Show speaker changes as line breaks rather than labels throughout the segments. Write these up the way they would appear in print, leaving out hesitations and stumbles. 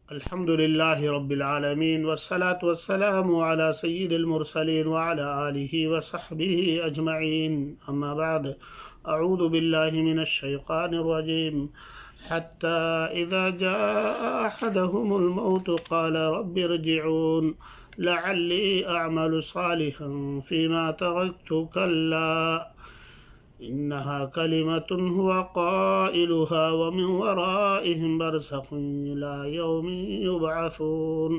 الحمد لله رب العالمين والصلاة والسلام على سيد المرسلين وعلى آله وصحبه أجمعين. أما بعد، أعوذ بالله من الشيطان الرجيم. حتى إذا جاء أحدهم الموت قال رب ارجعون لعلي أعمل صالحا فيما تركت كلا إنها كلمة هو قائلها ومن ورائهم برزخ إلى يوم يبعثون.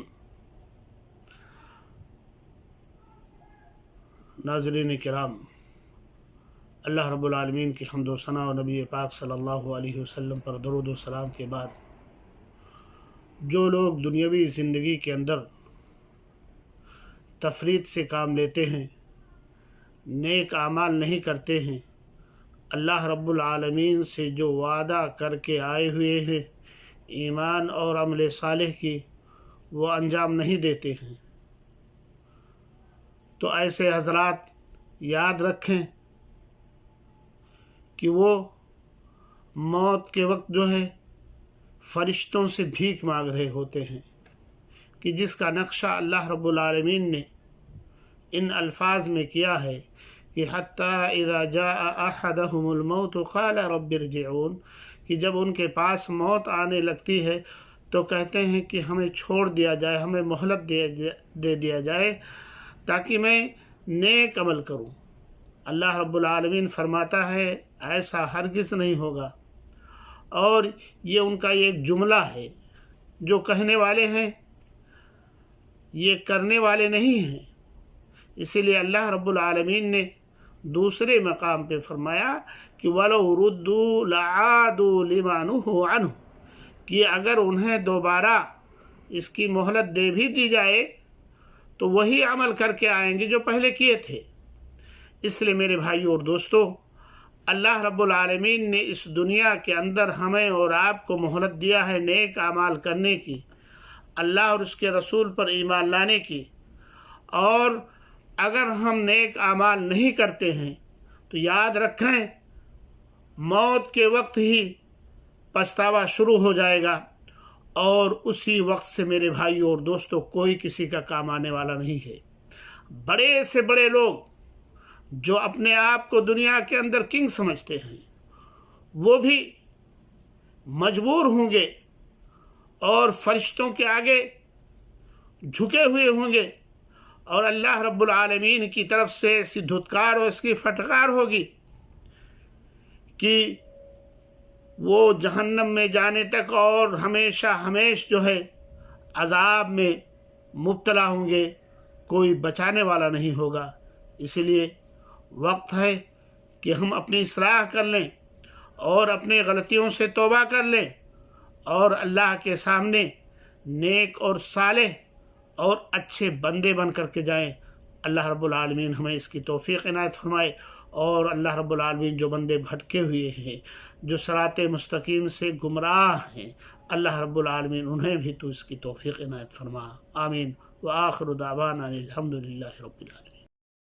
ناظرین کرام، اللہ رب العالمین کی حمد و ثنا و نبی پاک صلی اللہ علیہ وسلم پر درود و سلام کے بعد، جو لوگ دنیاوی زندگی کے اندر تفریط سے کام لیتے ہیں، نیک اعمال نہیں کرتے ہیں، اللہ رب العالمین سے جو وعدہ کر کے آئے ہوئے ہیں ایمان اور عمل صالح کی، وہ انجام نہیں دیتے ہیں، تو ایسے حضرات یاد رکھیں کہ وہ موت کے وقت جو ہے فرشتوں سے بھیک مانگ رہے ہوتے ہیں، کہ جس کا نقشہ اللہ رب العالمین نے ان الفاظ میں کیا ہے کہ حتیٰ اذا جاء احدهم الموت قال رب ارجعون، کہ جب ان کے پاس موت آنے لگتی ہے تو کہتے ہیں کہ ہمیں چھوڑ دیا جائے، ہمیں مہلت دے دیا جائے تاکہ میں نیک عمل کروں۔ اللہ رب العالمین فرماتا ہے ایسا ہرگز نہیں ہوگا، اور یہ ان کا ایک جملہ ہے، جو کہنے والے ہیں یہ کرنے والے نہیں ہیں۔ اسی لیے اللہ رب العالمین نے دوسرے مقام پہ فرمایا کہ وَلَوْ رُدُّوا لَعَادُوا لِمَا نُهُوا عَنْهُ، کہ اگر انہیں دوبارہ اس کی مہلت دے بھی دی جائے تو وہی عمل کر کے آئیں گے جو پہلے کیے تھے۔ اس لیے میرے بھائیو اور دوستو، اللہ رب العالمین نے اس دنیا کے اندر ہمیں اور آپ کو مہلت دیا ہے نیک اعمال کرنے کی، اللہ اور اس کے رسول پر ایمان لانے کی، اور اگر ہم نیک اعمال نہیں کرتے ہیں تو یاد رکھیں موت کے وقت ہی پچھتاوا شروع ہو جائے گا، اور اسی وقت سے میرے بھائیو اور دوستو کوئی کسی کا کام آنے والا نہیں ہے۔ بڑے سے بڑے لوگ جو اپنے آپ کو دنیا کے اندر کنگ سمجھتے ہیں، وہ بھی مجبور ہوں گے اور فرشتوں کے آگے جھکے ہوئے ہوں گے، اور اللہ رب العالمین کی طرف سے ایسی دھتکار اور اس کی پھٹکار ہوگی کہ وہ جہنم میں جانے تک اور ہمیشہ ہمیش جو ہے عذاب میں مبتلا ہوں گے، کوئی بچانے والا نہیں ہوگا۔ اسی لیے وقت ہے کہ ہم اپنی اصلاح کر لیں اور اپنی غلطیوں سے توبہ کر لیں، اور اللہ کے سامنے نیک اور صالح اور اچھے بندے بن کر کے جائیں۔ اللہ رب العالمین ہمیں اس کی توفیق عنایت فرمائے، اور اللہ رب العالمین جو بندے بھٹکے ہوئے ہیں، جو صراط مستقیم سے گمراہ ہیں، اللہ رب العالمین انہیں بھی تو اس کی توفیق عنایت فرما۔ آمین۔ وآخر دعوانا الحمد للہ رب العالمین۔